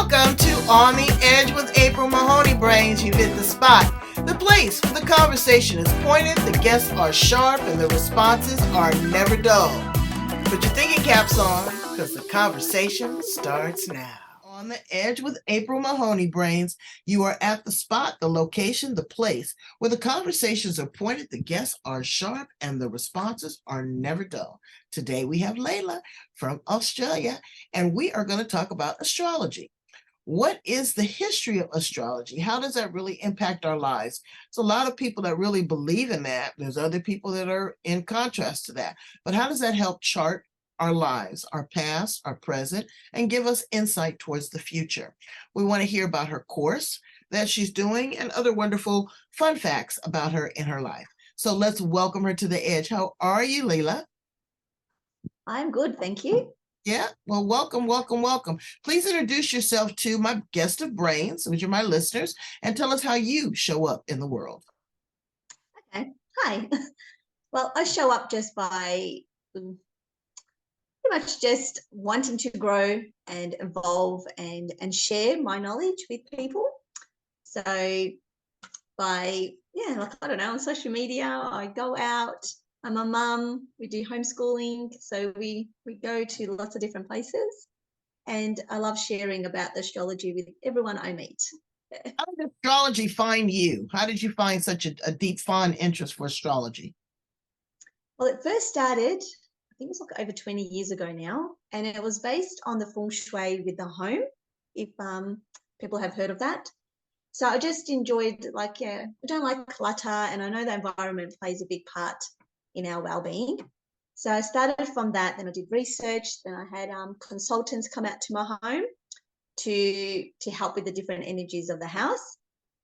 Welcome to On the Edge with April Mahoney Brains. You've hit the spot. The place where the conversation is pointed, the guests are sharp, and the responses are never dull. Put your thinking caps on, because the conversation starts now. On the Edge with April Mahoney Brains, you are at the spot, the location, the place where the conversations are pointed, the guests are sharp, and the responses are never dull. Today we have Lila from Australia, and we are going to talk about astrology. What is the history of astrology? How does that really impact our lives? There's a lot of people that really believe in that. There's other people that are in contrast to that. But how does that help chart our lives, our past, our present, and give us insight towards the future? We want to hear about her course that she's doing and other wonderful fun facts about her in her life. So let's welcome her to the edge. How are you, Lila? I'm good, thank you. Yeah, well, welcome. Please introduce yourself to my guest of brains, which are my listeners, and tell us how you show up in the world. Okay, hi. Well, I show up just by pretty much just wanting to grow and evolve and share my knowledge with people. So by, like, I don't know, on social media, I go out. I'm a mum, we do homeschooling, so we go to lots of different places, and I love sharing about the astrology with everyone I meet. How did astrology find you? How did you find such a deep, fond interest for astrology? Well, it first started, I think it was like over 20 years ago now, and it was based on the Feng Shui with the home, if people have heard of that. So I just enjoyed, I don't like clutter, and I know the environment plays a big part in our well-being. So I started from that, then I did research, then I had consultants come out to my home to help with the different energies of the house.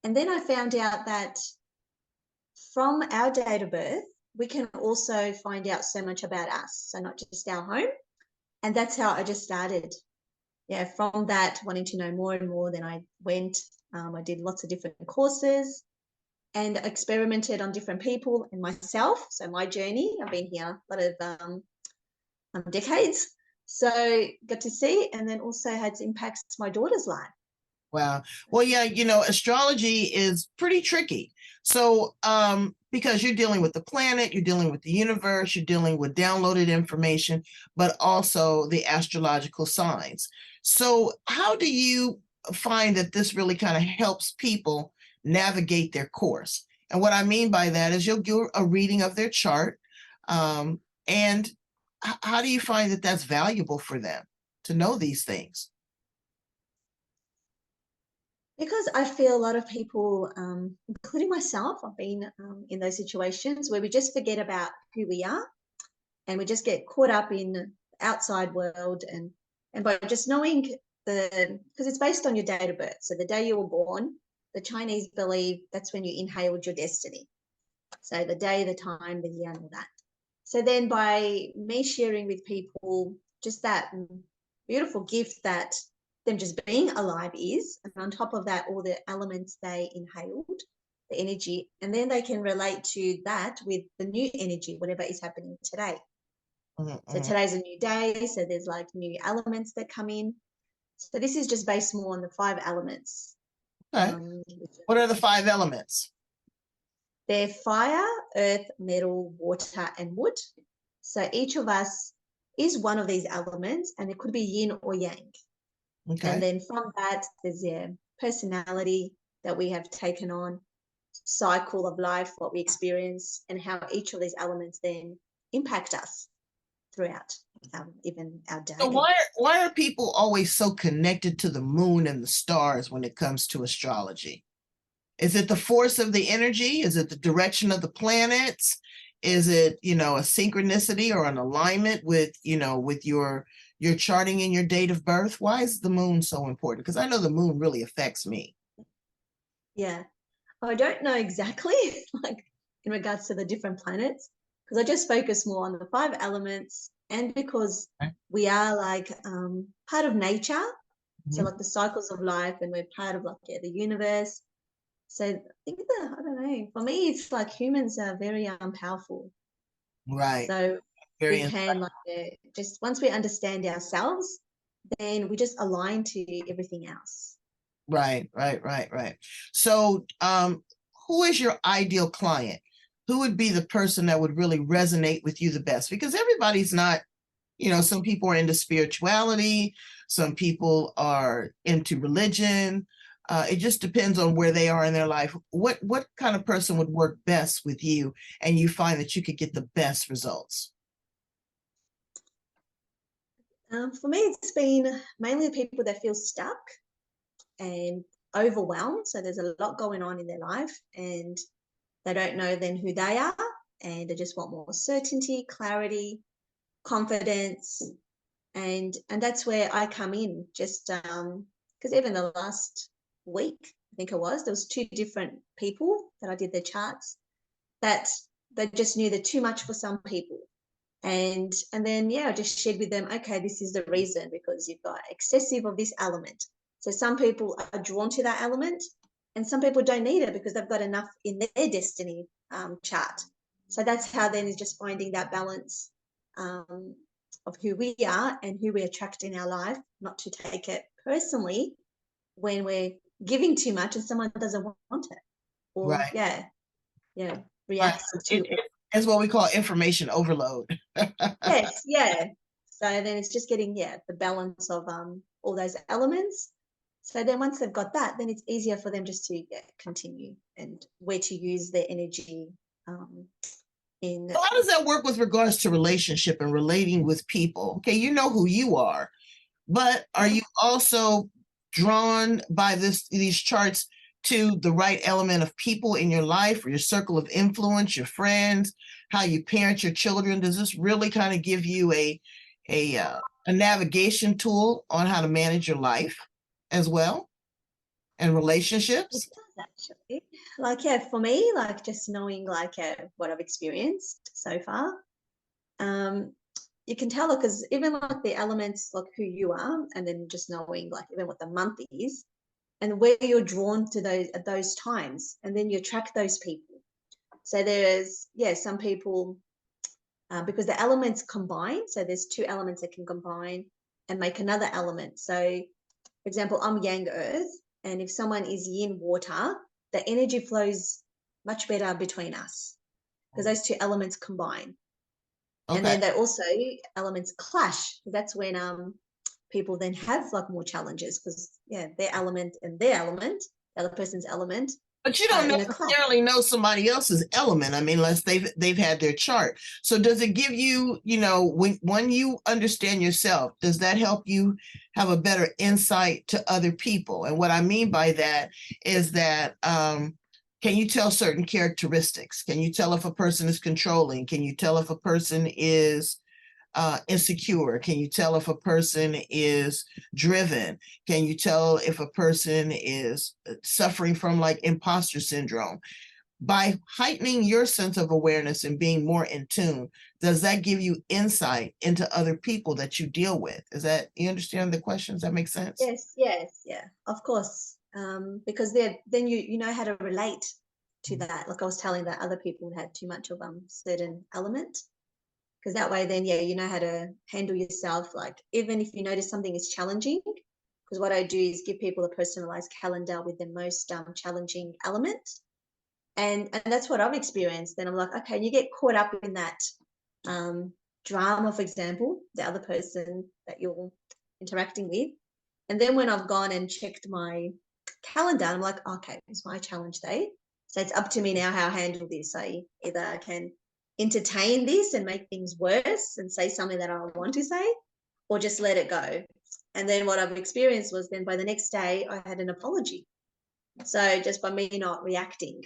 And then I found out that from our date of birth, we can also find out so much about us, so not just our home. And that's how I just started. Yeah, from that, wanting to know more and more, then I went, I did lots of different courses and experimented on different people and myself. So my journey, I've been here a lot of decades. So got to see, and then also had impacts to my daughter's life. Wow. Well, yeah, astrology is pretty tricky. So, because you're dealing with the planet, you're dealing with the universe, you're dealing with downloaded information, but also the astrological signs. So, how do you find that this really kind of helps people navigate their course? And what I mean by that is you'll give a reading of their chart. And how do you find that that's valuable for them to know these things? Because I feel a lot of people, including myself, I've been in those situations where we just forget about who we are, and we just get caught up in the outside world, and by just knowing because it's based on your date of birth. So the day you were born, the Chinese believe that's when you inhaled your destiny. So the day, the time, the year, and all that. So then by me sharing with people just that beautiful gift that them just being alive is, and on top of that, all the elements they inhaled, the energy, and then they can relate to that with the new energy, whatever is happening today. Mm-hmm. So today's a new day, so there's like new elements that come in. So this is just based more on the 5 elements. Okay. What are the 5 elements? They're fire, earth, metal, water, and wood. So each of us is one of these elements, and it could be yin or yang. Okay. And then from that, there's personality that we have taken on, cycle of life, what we experience, and how each of these elements then impact us throughout even our day. So why are people always so connected to the moon and the stars when it comes to astrology? Is it the force of the energy? Is it the direction of the planets? Is it, a synchronicity or an alignment with, with your charting in your date of birth? Why is the moon so important? Because I know the moon really affects me. Yeah, I don't know exactly, like in regards to the different planets, because I just focus more on the 5 elements, and because we are like part of nature, so like the cycles of life, and we're part of the universe. So I think I don't know, for me, it's like humans are very powerful. Right. So we can just once we understand ourselves, then we just align to everything else. Right. So, who is your ideal client? Who would be the person that would really resonate with you the best? Because everybody's not, some people are into spirituality, some people are into religion. It just depends on where they are in their life. What kind of person would work best with you, and you find that you could get the best results? For me, it's been mainly people that feel stuck and overwhelmed. So there's a lot going on in their life, and they don't know then who they are, and they just want more certainty, clarity, confidence, and that's where I come in. Just because even the last week, I think there was two different people that I did their charts that they just knew they're too much for some people. And then I just shared with them, okay, this is the reason, because you've got excessive of this element. So some people are drawn to that element, and some people don't need it because they've got enough in their destiny chart. So that's how then is just finding that balance of who we are and who we attract in our life, not to take it personally when we're giving too much and someone doesn't want it, or Right. reacts to it. It's what we call information overload. Yes, yeah. So then it's just getting the balance of all those elements. So then once they've got that, then it's easier for them just to continue and where to use their energy in. So how does that work with regards to relationship and relating with people? Okay, you know who you are, but are you also drawn by these charts to the right element of people in your life, or your circle of influence, your friends, how you parent your children? Does this really kind of give you a navigation tool on how to manage your life as well, and relationships? It does actually. Like, for me, like just knowing what I've experienced so far, you can tell, because even like the elements, like who you are, and then just knowing like even what the month is and where you're drawn to those at those times, and then you attract those people. So there's some people because the elements combine. So there's two elements that can combine and make another element. So, for example, I'm Yang Earth, and if someone is Yin Water, the energy flows much better between us because those two elements combine. Okay. And then they also elements clash. That's when people then have like more challenges because their element and their element, the other person's element. But you don't necessarily know somebody else's element. I mean, unless they've had their chart. So does it give you, when you understand yourself, does that help you have a better insight to other people? And what I mean by that is that can you tell certain characteristics? Can you tell if a person is controlling? Can you tell if a person is insecure? Can you tell if a person is driven? Can you tell if a person is suffering from like imposter syndrome? By heightening your sense of awareness and being more in tune, does that give you insight into other people that you deal with? You understand the question? Does that make sense? Yes, of course. Because then you know how to relate to that. Like I was telling that other people had too much of certain element, because that way then you know how to handle yourself, like even if you notice something is challenging, because what I do is give people a personalized calendar with the most challenging element, and that's what I've experienced. Then I'm like, okay, and you get caught up in that drama, for example, the other person that you're interacting with, and then when I've gone and checked my calendar, I'm like, okay, it's my challenge day, so it's up to me now how I handle this. I either can entertain this and make things worse and say something that I want to say, or just let it go. And then what I've experienced was then by the next day I had an apology. So just by me not reacting.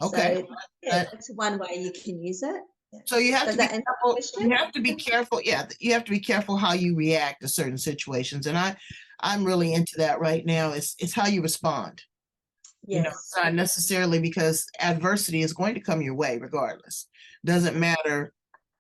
Okay. So that's one way you can use it. So you have to be careful. You have to be careful. Yeah, you have to be careful how you react to certain situations. And I'm really into that right now. It's how you respond. Yes. It's not necessarily, because adversity is going to come your way regardless. Doesn't matter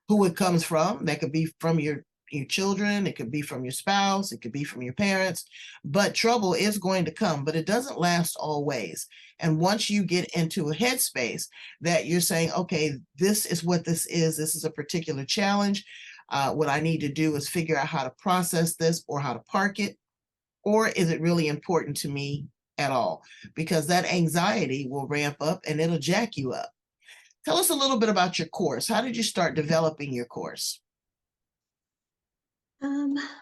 who it comes from. That could be from your children, it could be from your spouse, it could be from your parents, but trouble is going to come, but it doesn't last always. And once you get into a headspace that you're saying, okay, this is what this is a particular challenge, What I need to do is figure out how to process this or how to park it, or is it really important to me at all? Because that anxiety will ramp up and it'll jack you up. Tell us a little bit about your course. How did you start developing your course?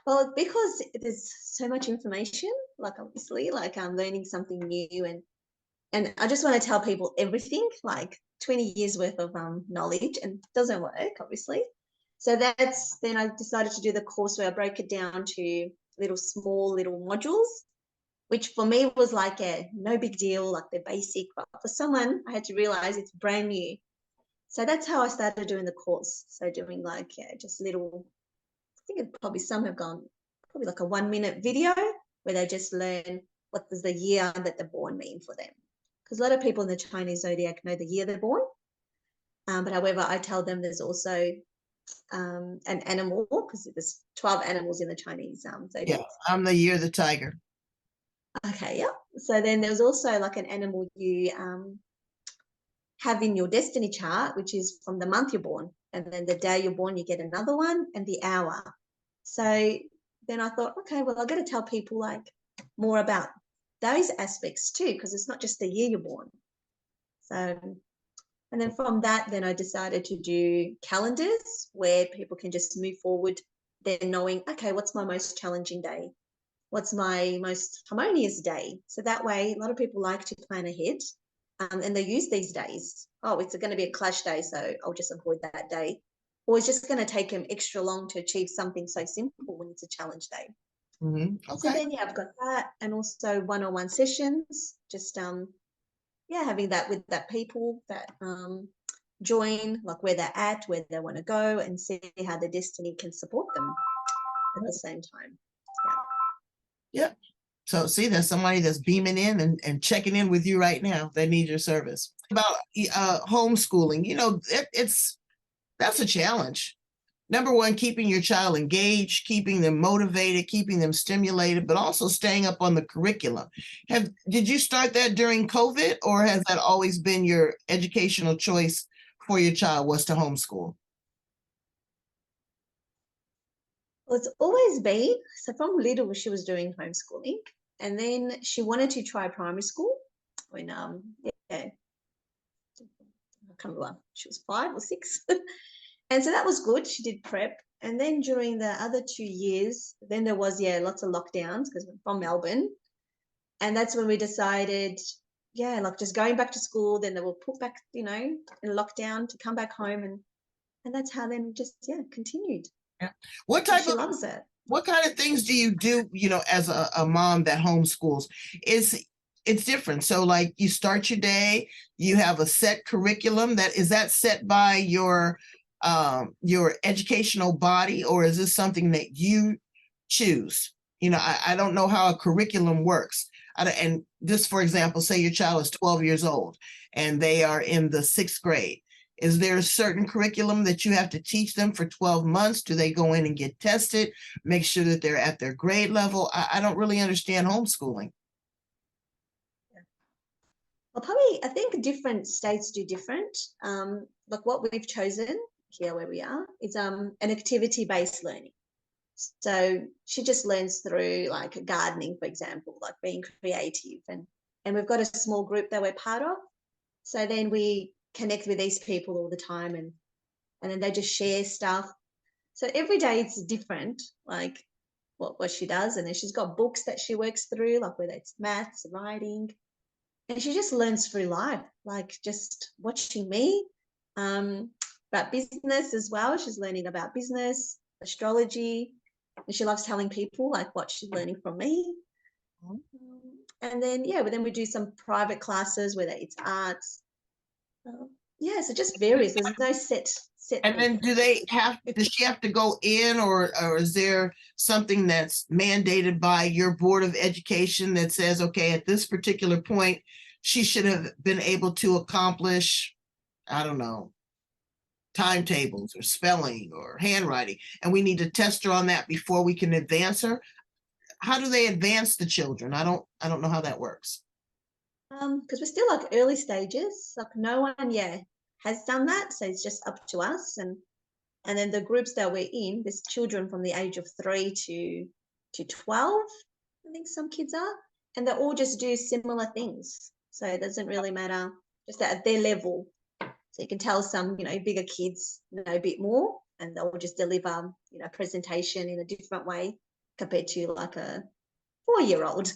Well, because there's so much information, like obviously, like I'm learning something new, and I just want to tell people everything, like 20 years worth of knowledge, and it doesn't work, obviously. So then I decided to do the course where I broke it down to small little modules, which for me was like a no big deal, like the basic, but for someone, I had to realize it's brand new. So that's how I started doing the course. So doing like just little, I think probably some have gone probably like a 1 minute video where they just learn what does the year that they're born mean for them. Because a lot of people in the Chinese zodiac know the year they're born. But however, I tell them there's also an animal, because there's 12 animals in the Chinese Yeah, zodiac. I'm the year of the tiger. Okay, yeah. So then there's also like an animal you have in your destiny chart, which is from the month you're born. And then the day you're born, you get another one and the hour. So then I thought, okay, well, I've got to tell people like more about those aspects too, because it's not just the year you're born. So, and then from that, then I decided to do calendars where people can just move forward, then knowing, okay, what's my most challenging day? What's my most harmonious day? So that way, a lot of people like to plan ahead, and they use these days. Oh, it's going to be a clash day, so I'll just avoid that day. Or it's just going to take them extra long to achieve something so simple when it's a challenge day. So Okay. then, yeah, I've got that, and also one-on-one sessions, just having that with that people that join, like where they're at, where they want to go, and see how their destiny can support them at the same time. Yeah. Yep. So see, there's somebody that's beaming in and checking in with you right now. They need your service. About homeschooling, that's a challenge. Number one, keeping your child engaged, keeping them motivated, keeping them stimulated, but also staying up on the curriculum. Did you start that during COVID, or has that always been your educational choice for your child, was to homeschool? Well, it's always been, so from little she was doing homeschooling, and then she wanted to try primary school when I can't remember, she was 5 or 6. And so that was good. She did prep. And then during the other 2 years, then there was, lots of lockdowns because we're from Melbourne. And that's when we decided, like just going back to school, then they were put back, in lockdown to come back home. And that's how then just, continued. Yeah. What And type she of loves it. what kind of things do you do, as a mom that homeschools? It's different. So like you start your day, you have a set curriculum that set by your educational body, or is this something that you choose? I don't know how a curriculum works. And this, for example, say your child is 12 years old and they are in the 6th grade. Is there a certain curriculum that you have to teach them for 12 months? Do they go in and get tested, make sure that they're at their grade level? I don't really understand homeschooling. Well, probably, I think different states do different. Like what we've chosen here where we are is an activity-based learning. So she just learns through like gardening, for example, like being creative. And we've got a small group that we're part of. So then we connect with these people all the time, and then they just share stuff. So every day it's different, like what she does. And then she's got books that she works through, like whether it's maths, writing. And she just learns through life, like just watching me, about business as well. She's learning about business, astrology, and she loves telling people like what she's learning from me. And then, but then we do some private classes, whether it's arts. So it just varies. There's no set. And then does she have to go in, or is there something that's mandated by your board of education that says, okay, at this particular point, she should have been able to accomplish, I don't know, timetables or spelling or handwriting, and we need to test her on that before we can advance her? How do they advance the children? I don't know how that works. Because we're still like early stages, like no one has done that, so it's just up to us. And And then the groups that we're in, there's children from the age of 3 to 12, I think some kids are, and they all just do similar things. So it doesn't really matter, just at their level. So you can tell some, bigger kids know a bit more, and they'll just deliver, presentation in a different way compared to like a 4-year-old.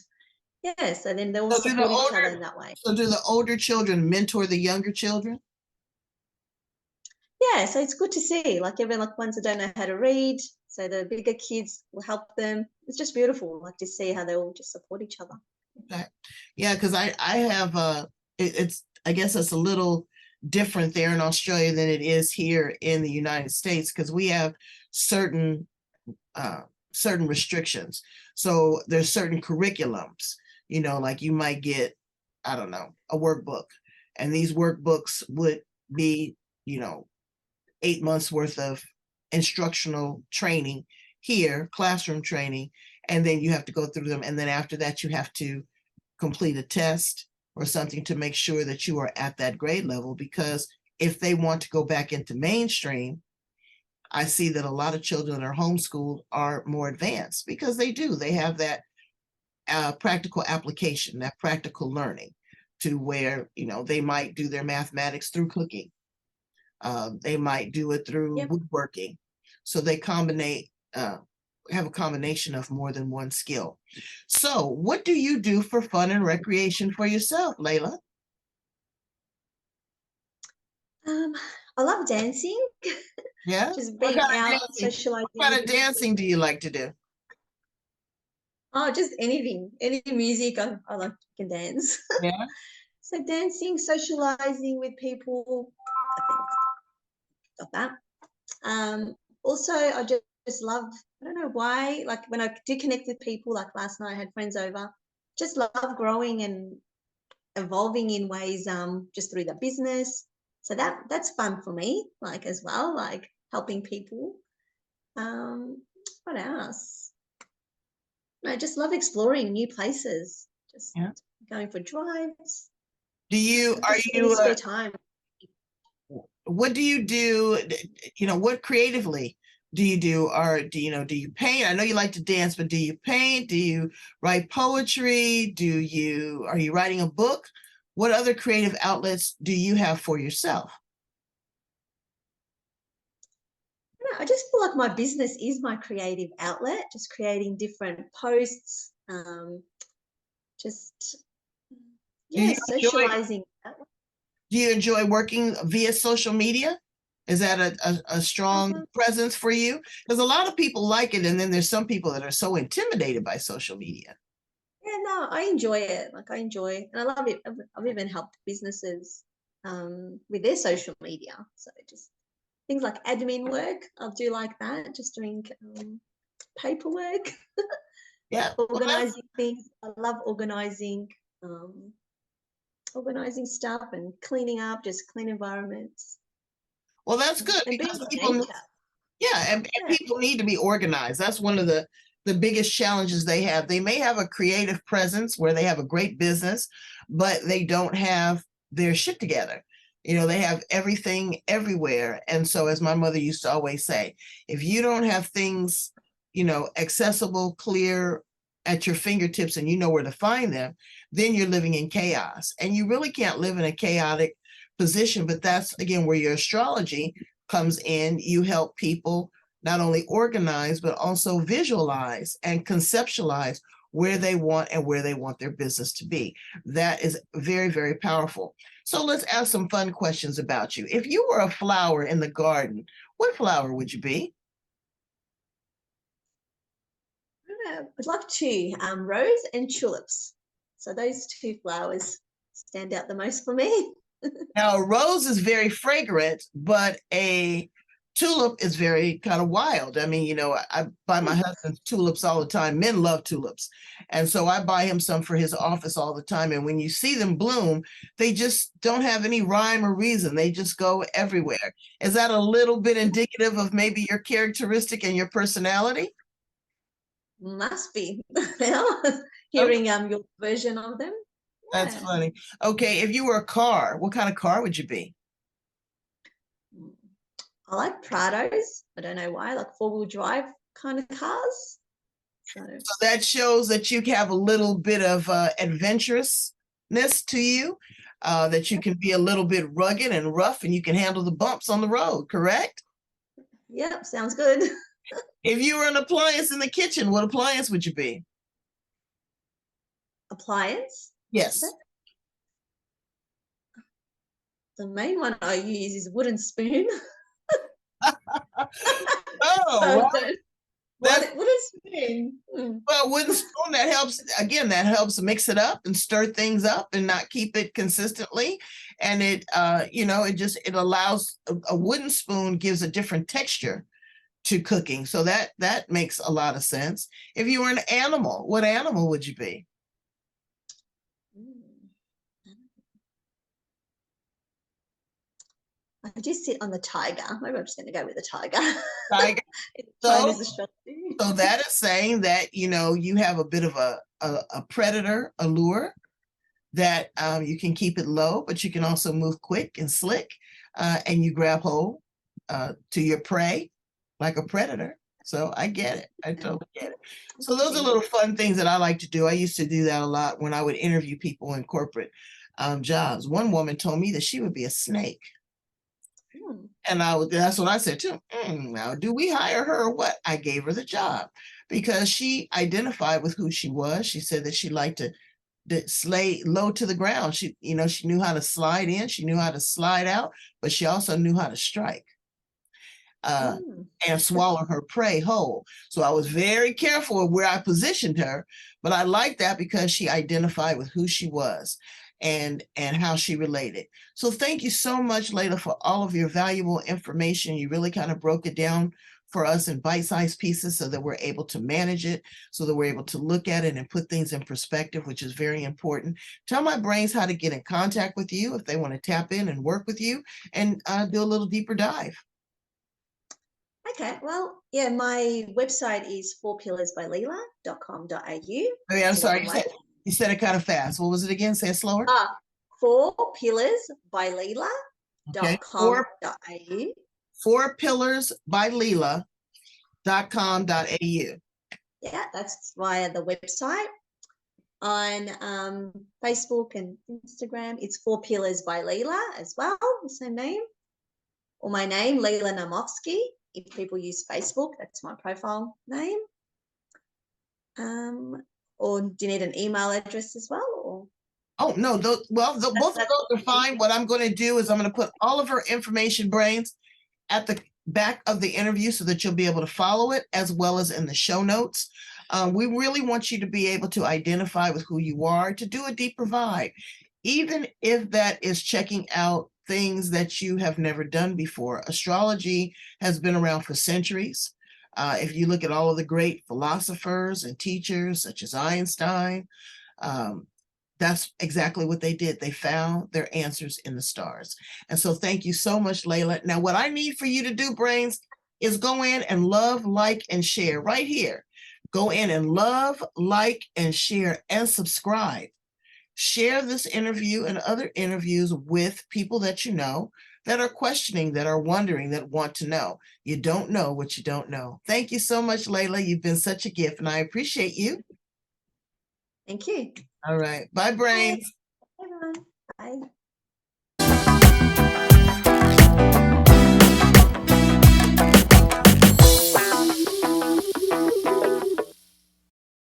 Yeah, so then they all support each other in that way. So do the older children mentor the younger children? Yeah, so it's good to see, like even like ones that don't know how to read, so the bigger kids will help them. It's just beautiful, like to see how they all just support each other. Okay. Yeah, because I have it's I guess it's a little different there in Australia than it is here in the United States because we have certain certain restrictions. So there's certain curriculums, like you might get, I don't know, a workbook, and these workbooks would be, 8 months worth of instructional training here, classroom training, and then you have to go through them. And then after that, you have to complete a test or something to make sure that you are at that grade level. Because if they want to go back into mainstream, I see that a lot of children that are homeschooled are more advanced because they do. They have that practical application, that practical learning to where, they might do their mathematics through cooking. They might do it through woodworking. So they have a combination of more than one skill. So what do you do for fun and recreation for yourself, Layla? I love dancing. Yeah? Just being out, socializing. What kind of dancing do you like to do? Oh, just anything, any music. I like to dance. Yeah. So dancing, socializing with people, I think got that. Also, I just love, I don't know why, like when I do connect with people, like last night I had friends over, just love growing and evolving in ways just through the business. So that's fun for me, like as well, like helping people. What else? I just love exploring new places, just going for drives. Spare time. What do you do? What creatively do you do? Or do you paint? I know you like to dance, but do you paint? Do you write poetry? Are you writing a book? What other creative outlets do you have for yourself? I just feel like my business is my creative outlet, just creating different posts, socializing. Do you enjoy working via social media? Is that a strong presence for you? Because a lot of people like it, and then there's some people that are so intimidated by social media. Yeah, no, I enjoy it. Like I enjoy, and I love it. I've even helped businesses with their social media. So just things like admin work, I'll do like that. Just doing paperwork. Yeah, organizing things. I love organizing stuff and cleaning up, just clean environments. Well, that's good. And because people, and people need to be organized. That's one of the biggest challenges they have. They may have a creative presence where they have a great business, but they don't have their shit together. They have everything everywhere. And so, as my mother used to always say, if you don't have things, accessible, clear at your fingertips and you know where to find them, then you're living in chaos. And you really can't live in a chaotic position. But that's, again, where your astrology comes in. You help people not only organize, but also visualize and conceptualize where they want their business to be. That is very, very powerful. So let's ask some fun questions about you. If you were a flower in the garden, what flower would you be? I'd like two, rose and tulips. So those two flowers stand out the most for me. Now, a rose is very fragrant, but a tulip is very kind of wild. I mean, I buy my husband tulips all the time. Men love tulips. And so I buy him some for his office all the time. And when you see them bloom, they just don't have any rhyme or reason. They just go everywhere. Is that a little bit indicative of maybe your characteristic and your personality? Must be. Hearing your version of them. That's funny. Okay, if you were a car, what kind of car would you be? I like Prados. I don't know why, like four-wheel drive kind of cars. So that shows that you have a little bit of adventurousness to you, that you can be a little bit rugged and rough and you can handle the bumps on the road, correct? yep, sounds good. If you were an appliance in the kitchen, what appliance would you be? Appliance. Yes. The main one I use is wooden spoon. Oh, well, Wooden spoon. well, wooden spoon, that helps. Again, that helps mix it up and stir things up and not keep it consistently. And it, it allows a wooden spoon gives a different texture to cooking. So that makes a lot of sense. If you were an animal, what animal would you be? I just sit on the tiger. Maybe I'm just going to go with the tiger. Tiger. Chinese Astrology. So that is saying that, you have a bit of a predator allure, that you can keep it low, but you can also move quick and slick, and you grab hold to your prey like a predator. So I get it. I totally get it. So those are little fun things that I like to do. I used to do that a lot when I would interview people in corporate jobs. One woman told me that she would be a snake. And that's what I said too. Now, do we hire her or what? I gave her the job because she identified with who she was. She said that she liked to slay low to the ground. She knew how to slide in, she knew how to slide out, but she also knew how to strike and swallow her prey whole. So I was very careful of where I positioned her, but I liked that because she identified with who she was and how she related. So thank you so much, Lila, for all of your valuable information. You really kind of broke it down for us in bite-sized pieces so that we're able to manage it, so that we're able to look at it and put things in perspective, which is very important. Tell my brains how to get in contact with you if they want to tap in and work with you and do a little deeper dive. Okay, well, yeah, my website is fourpillarsbylila.com.au. I mean, I'm sorry, you said it kind of fast. What was it again? Say it slower. Fourpillarsbylila.com.au. Okay. Fourpillarsbylila.com.au. Yeah, that's via the website. On Facebook and Instagram, it's Four Pillars by Lila as well, the same name. Or my name, Lila Naumovski. If people use Facebook, that's my profile name. Or do you need an email address as well? Or? Oh, no. Both of those are fine. What I'm going to do is I'm going to put all of her information, brains, at the back of the interview so that you'll be able to follow it, as well as in the show notes. We really want you to be able to identify with who you are, to do a deeper vibe, even if that is checking out things that you have never done before. Astrology has been around for centuries. If you look at all of the great philosophers and teachers, such as Einstein, that's exactly what they did. They found their answers in the stars. And so thank you so much, Layla. Now, what I need for you to do, brains, is go in and love, like, and share right here. Go in and love, like, and share and subscribe. Share this interview and other interviews with people that you know that are questioning, that are wondering, that want to know. You don't know what you don't know. Thank you so much, Layla. You've been such a gift, and I appreciate you. Thank you. All right. Bye, brains. Bye, everyone. Bye.